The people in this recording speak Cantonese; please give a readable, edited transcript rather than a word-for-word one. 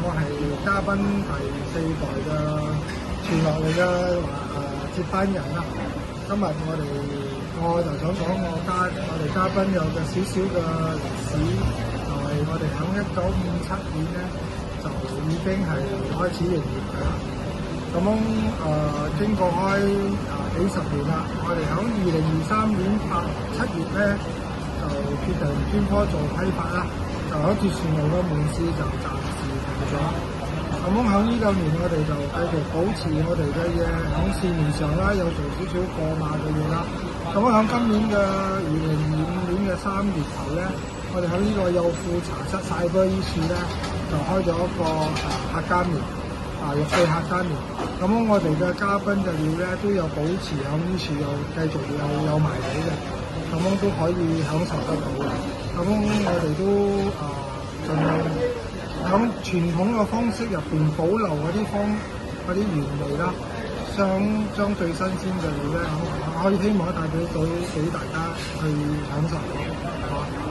我係嘉賓第4代嘅傳落嚟嘅接班人啦。今日我就想講我哋嘉賓有個少少嘅歷史，就係我哋喺1957年咧就已經係開始營業㗎啦。咁經過幾十年啦，我哋喺2023年7月咧就決定專科做批發啦，就喺鐵船路嘅門市就暫時停咗。咁喺呢2年我哋就繼續保持我哋嘅嘢喺市面上啦，有做少少過碼嘅嘢啦。咁喺今年嘅2025年嘅3月頭咧，我哋喺呢個幼婦茶室Cyber呢處咧就開咗一個客家麵肉桂客家麵。咁我哋嘅嘉賓嘅料咧都有保持喺呢處有繼續有賣到嘅，咁都可以享受得到嘅。咁我哋都盡量喺傳統嘅方式入邊保留嗰啲原味啦，將最新鮮嘅料咧可以希望帶俾大家去享受。